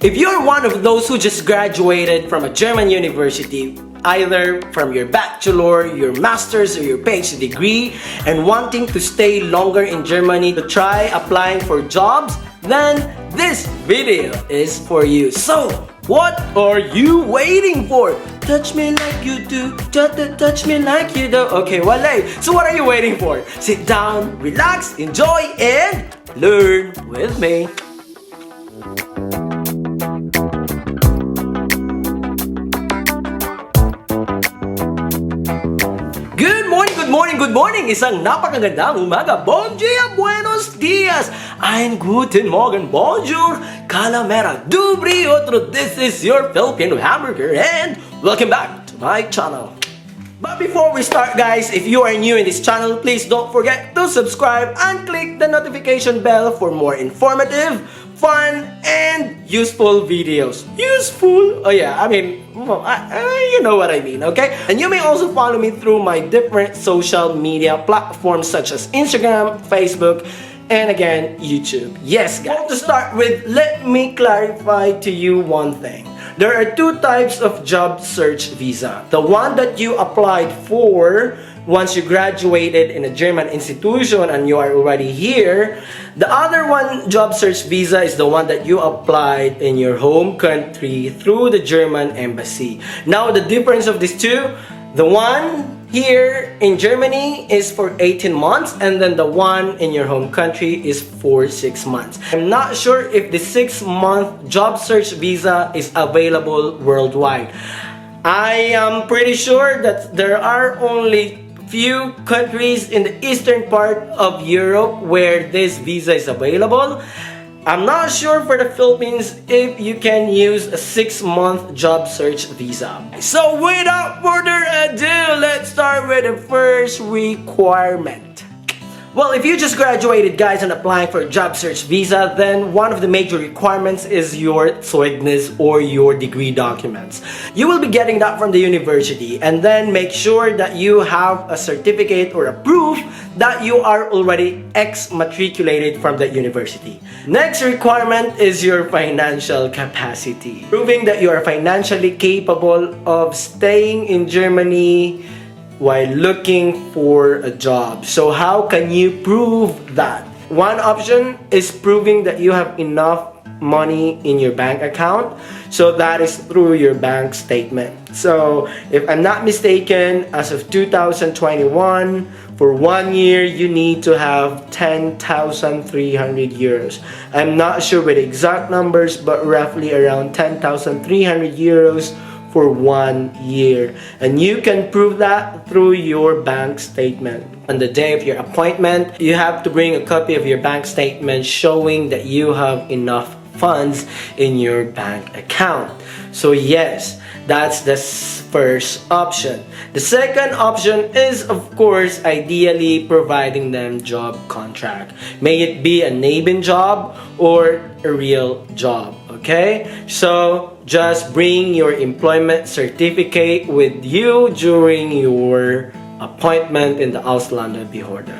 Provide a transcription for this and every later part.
If you're one of those who just graduated from a German university, either from your bachelor, your master's, or your PhD degree, and wanting to stay longer in Germany to try applying for jobs, then this video is for you. So, what are you waiting for? Touch me like you do, touch me like you do. Okay, wala. So what are you waiting for? Sit down, relax, enjoy, and learn with me. Good morning! Isang napakagandang umaga. Bon dia, buenos dias, ein guten Morgen, bonjour, calamera, dobry utro. This is your Filipino hamburger and welcome back to my channel. But before we start, guys, if you are new in this channel, please don't forget to subscribe and click the notification bell for more informative, fun, and useful videos. Useful? Oh yeah, I mean, you know what I mean, okay? And you may also follow me through my different social media platforms such as Instagram, Facebook, and again, YouTube. Yes, guys. To start with, let me clarify to you one thing. There are two types of job search visa. The one that you applied for once you graduated in a German institution and you are already here. The other one, job search visa, is the one that you applied in your home country through the German embassy. Now, the difference of these two, the one here in Germany is for 18 months, and then the one in your home country is for 6 months. I'm not sure if the 6-month job search visa is available worldwide. I am pretty sure that there are only few countries in the eastern part of Europe where this visa is available. I'm not sure for the Philippines if you can use a 6-month job search visa. So without further ado, let's start with the first requirement. Well, if you just graduated, guys, and applying for a job search visa, then one of the major requirements is your Zeugnis or your degree documents. You will be getting that from the university, and then make sure that you have a certificate or a proof that you are already exmatriculated from that university. Next requirement is your financial capacity, proving that you are financially capable of staying in Germany while looking for a job. So how can you prove that? One option is proving that you have enough money in your bank account. So that is through your bank statement. So if I'm not mistaken, as of 2021, for 1 year, you need to have 10,300 euros. I'm not sure with exact numbers, but roughly around 10,300 euros for 1 year. And you can prove that through your bank statement. On the day of your appointment, you have to bring a copy of your bank statement showing that you have enough funds in your bank account. So yes, that's the first option. The second option is, of course, ideally providing them job contract. May it be a Neben job or a real job, okay? So just bring your employment certificate with you during your appointment in the Ausländerbehörde.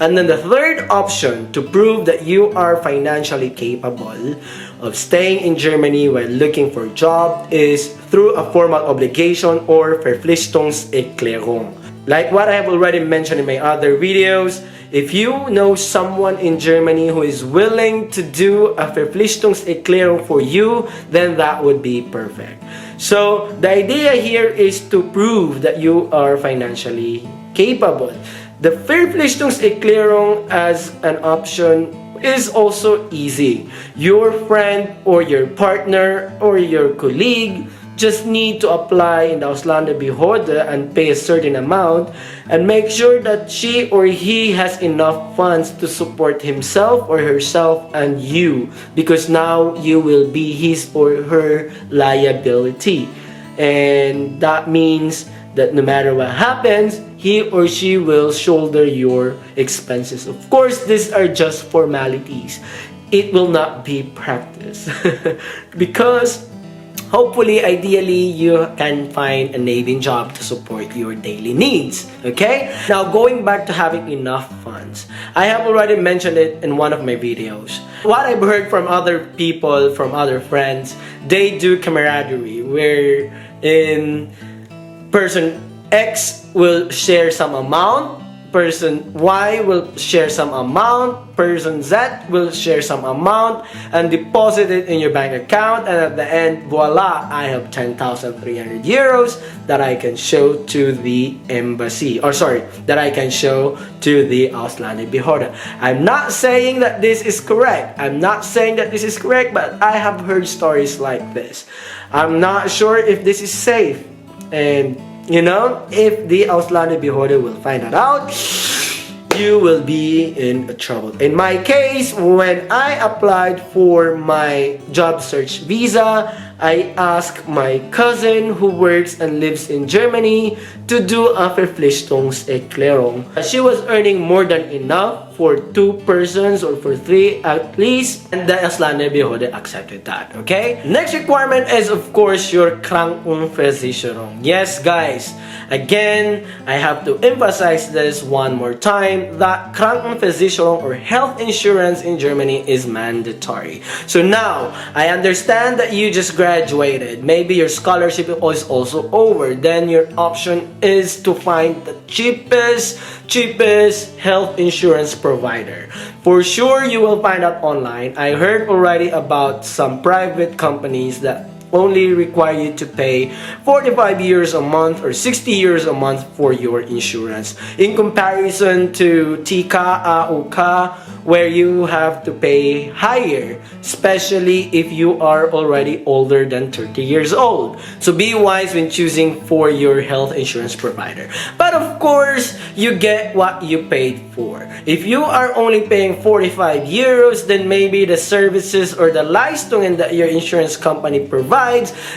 And then the third option to prove that you are financially capable of staying in Germany while looking for a job is through a formal obligation or Verpflichtungserklärung. Like what I have already mentioned in my other videos, if you know someone in Germany who is willing to do a Verpflichtungserklärung for you, then that would be perfect. So the idea here is to prove that you are financially capable. The Verpflichtungserklärung as an option is also easy. Your friend or your partner or your colleague just need to apply in the Ausländerbehörde and pay a certain amount and make sure that she or he has enough funds to support himself or herself and you, because now you will be his or her liability. And that means that no matter what happens, he or she will shoulder your expenses. Of course, these are just formalities. It will not be practice. Because Hopefully, ideally, you can find a native job to support your daily needs. Okay? Now, going back to having enough funds. I have already mentioned it in one of my videos. What I've heard from other people, from other friends, they do camaraderie, where in person X will share some amount, person Y will share some amount, person Z will share some amount, and deposit it in your bank account, and at the end, voila, I have 10,300 euros that I can show to the embassy, or sorry, that I can show to the Auslandenbehörde. I'm not saying that this is correct. I'm not saying that this is correct, but I have heard stories like this. I'm not sure if this is safe, and you know, if the Auslandenbehörde will find that out, you will be in trouble. In my case, when I applied for my job search visa, I asked my cousin who works and lives in Germany to do a Verpflichtungserklärung. She was earning more than enough for 2 persons or for 3 at least, and the Auslandenbehörde accepted that, okay? Next requirement is, of course, your Krankenversicherung. Yes, guys, again, I have to emphasize this one more time, that Krankenversicherung or health insurance in Germany is mandatory. So now, I understand that you just graduated, maybe your scholarship is also over, then your option is to find the cheapest health insurance provider. For sure, you will find out online. I heard already about some private companies that only require you to pay 45 years a month or 60 years a month for your insurance. In comparison to TICA, AOK, where you have to pay higher, especially if you are already older than 30 years old. So be wise when choosing for your health insurance provider. But of course, you get what you paid for. If you are only paying 45 euros, then maybe the services or the Leistungen that your insurance company provides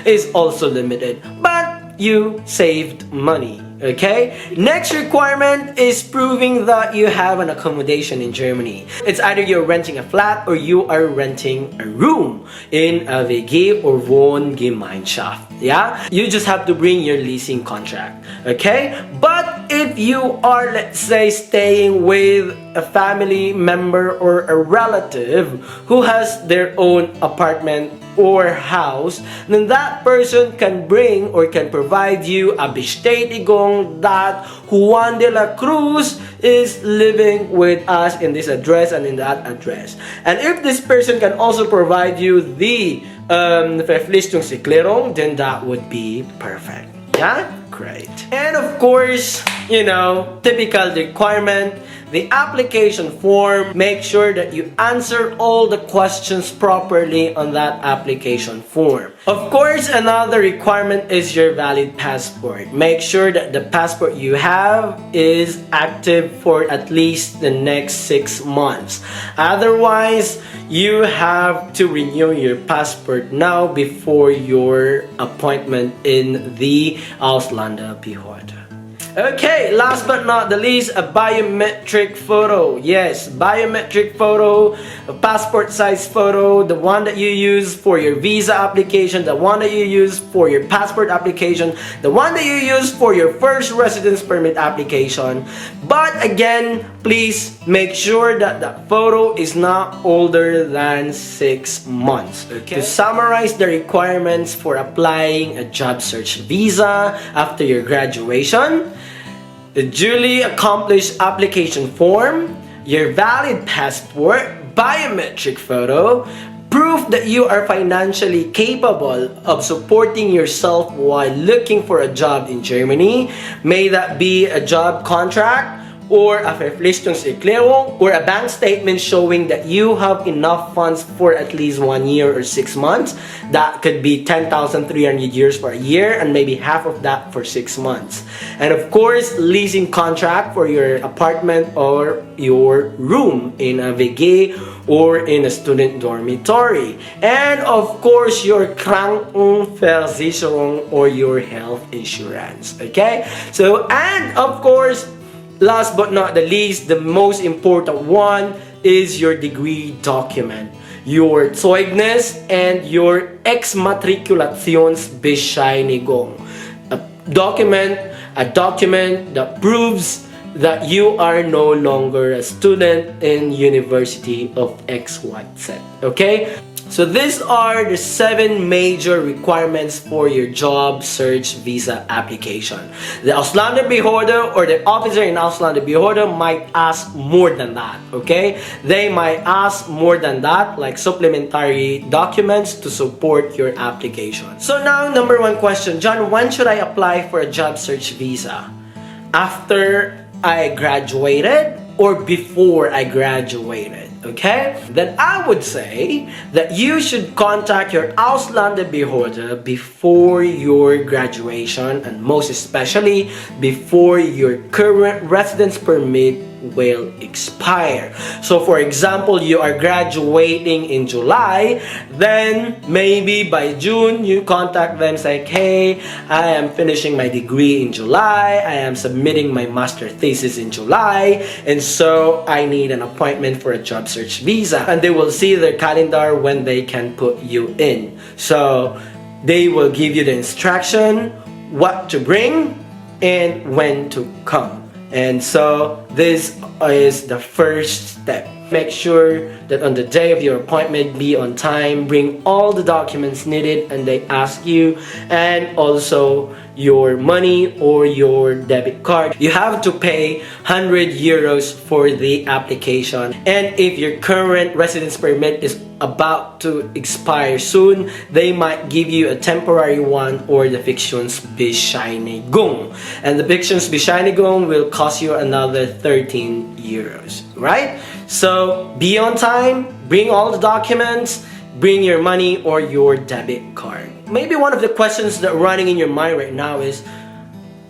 is also limited. But you saved money. Okay? Next requirement is proving that you have an accommodation in Germany. It's either you're renting a flat or you are renting a room in a WG or Wohngemeinschaft. Yeah? You just have to bring your leasing contract. Okay? But if you are, let's say, staying with a family member or a relative who has their own apartment or house, then that person can bring or can provide you a bestätigung that Juan de la Cruz is living with us in this address and in that address. And if this person can also provide you the Verpflichtungserklärung, then that would be perfect. Yeah? Great. And of course, you know, typical requirement, the application form, make sure that you answer all the questions properly on that application form. Of course, another requirement is your valid passport. Make sure that the passport you have is active for at least the next 6 months. Otherwise, you have to renew your passport now before your appointment in the Auslandenbehörde. Okay, last but not the least, a biometric photo. Yes, biometric photo, a passport size photo, the one that you use for your visa application, the one that you use for your passport application, the one that you use for your first residence permit application. But again, please make sure that the photo is not older than 6 months. Okay. To summarize the requirements for applying a job search visa after your graduation: the duly accomplished application form, your valid passport, biometric photo, proof that you are financially capable of supporting yourself while looking for a job in Germany, may that be a job contract, or a Verpflichtungserklärung, or a bank statement showing that you have enough funds for at least 1 year or 6 months. That could be 10,300 euros for a year and maybe half of that for 6 months. And of course, leasing contract for your apartment or your room in a WG or in a student dormitory. And of course, your Krankenversicherung or your health insurance. Okay? So, and of course, last but not the least, the most important one is your degree document. your Zeugnis, and your Exmatrikulationsbescheinigung. A document that proves that you are no longer a student in University of XYZ. Okay? So these are the 7 major requirements for your job search visa application. The Ausländerbehörde or the officer in Ausländerbehörde might ask more than that, okay? They might ask more than that, like supplementary documents to support your application. So now, number 1 question, John, when should I apply for a job search visa? After I graduated or before I graduated? Okay? Then I would say that you should contact your Ausländerbehörde before your graduation, and most especially before your current residence permit will expire. So for example, you are graduating in July, then maybe by June you contact them, say, hey, I am finishing my degree in July, I am submitting my master thesis in July, and so I need an appointment for a job search visa. And they will see their calendar when they can put you in. So they will give you the instruction what to bring and when to come. And so this is the first step. Make sure that on the day of your appointment, be on time, bring all the documents needed and they ask you, and also your money or your debit card. You have to pay 100 euros for the application. And if your current residence permit is about to expire soon, they might give you a temporary one or the Fiktionsbescheinigung. And the Fiktionsbescheinigung will cost you another 13 euros, right? So be on time, bring all the documents, bring your money or your debit card. Maybe one of the questions that are running in your mind right now is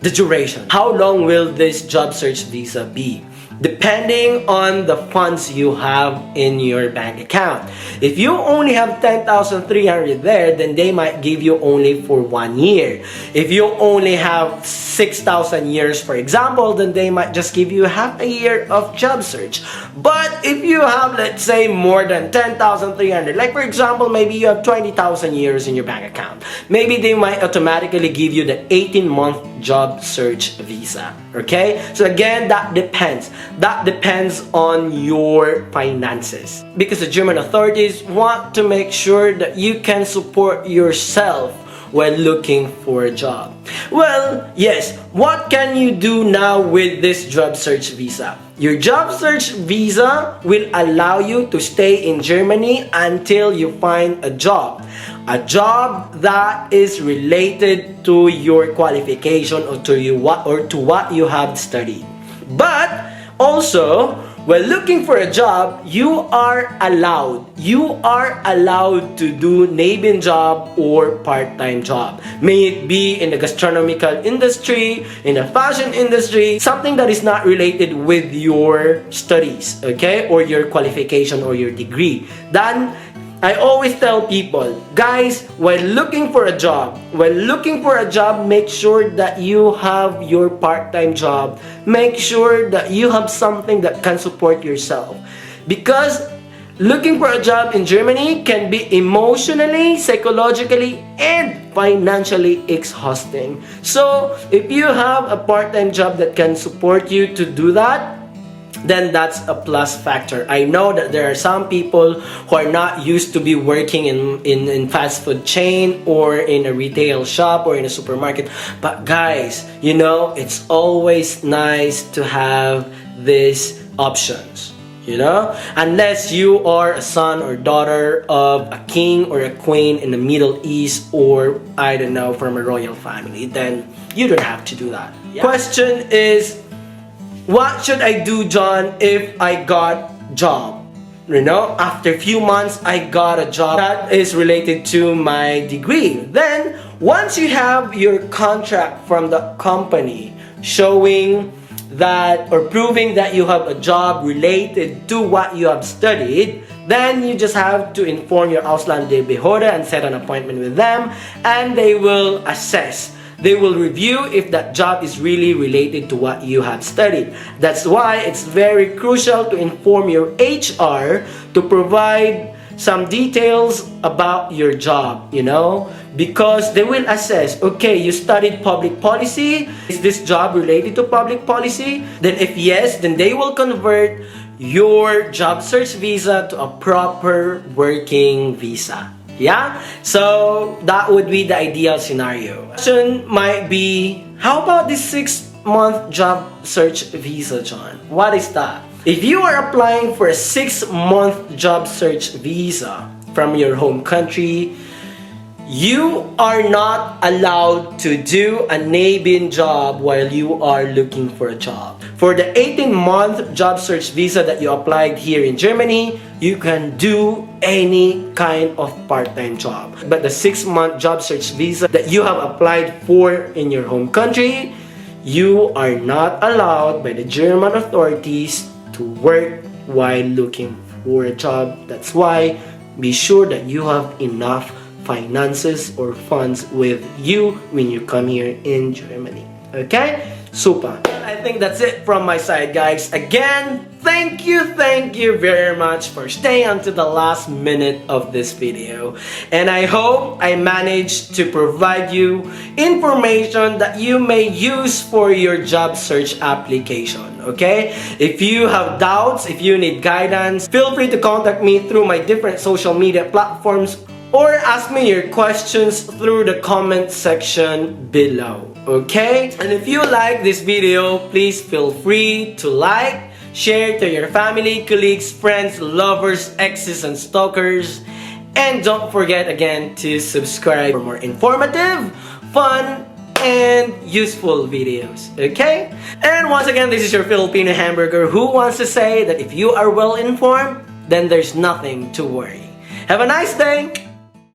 the duration. How long will this job search visa be? Depending on the funds you have in your bank account. If you only have 10,300 there, then they might give you only for 1 year. If you only have 6,000 years, for example, then they might just give you half a year of job search. But if you have, let's say, more than 10,300, like for example, maybe you have 20,000 years in your bank account, maybe they might automatically give you the 18-month job search visa. Okay? So again, that depends. That depends on your finances. Because the German authorities want to make sure that you can support yourself when looking for a job. Well, yes, what can you do now with this job search visa? Your job search visa will allow you to stay in Germany until you find a job. A job that is related to your qualification or to what you have studied. But also, when looking for a job, you are allowed to do Nebenjob or part-time job. May it be in the gastronomical industry, in the fashion industry, something that is not related with your studies, okay, or your qualification or your degree. Then I always tell people, guys, when looking for a job, make sure that you have your part-time job. Make sure that you have something that can support yourself. Because looking for a job in Germany can be emotionally, psychologically, and financially exhausting. So if you have a part-time job that can support you to do that, then that's a plus factor. I know that there are some people who are not used to be working in fast food chain or in a retail shop or in a supermarket. But guys, you know, it's always nice to have these options. You know, unless you are a son or daughter of a king or a queen in the Middle East, or I don't know, from a royal family, then you don't have to do that. Yeah. Question is, what should I do, John, if I got job? You know, after a few months, I got a job that is related to my degree. Then, once you have your contract from the company showing that or proving that you have a job related to what you have studied, then you just have to inform your Ausländerbehörde and set an appointment with them, and they will assess. They will review if that job is really related to what you have studied. That's why it's very crucial to inform your HR to provide some details about your job, because they will assess, okay, you studied public policy, is this job related to public policy? Then if yes, then they will convert your job search visa to a proper working visa. Yeah? So that would be the ideal scenario. Question might be, how about this 6-month job search visa, John? What is that? If you are applying for a 6-month job search visa from your home country, you are not allowed to do a NABIN job while you are looking for a job. For the 18-month job search visa that you applied here in Germany, you can do any kind of part-time job. But the 6-month job search visa that you have applied for in your home country, you are not allowed by the German authorities to work while looking for a job. That's why be sure that you have enough finances or funds with you when you come here in Germany. Okay? Super. I think that's it from my side, guys. Again, thank you very much for staying until the last minute of this video. And I hope I managed to provide you information that you may use for your job search application. Okay? If you have doubts, if you need guidance, feel free to contact me through my different social media platforms or ask me your questions through the comment section below. Okay? And if you like this video, please feel free to like, share to your family, colleagues, friends, lovers, exes, and stalkers. And don't forget again to subscribe for more informative, fun, and useful videos. Okay? And once again, this is your Filipino hamburger who wants to say that if you are well informed, then there's nothing to worry. Have a nice day!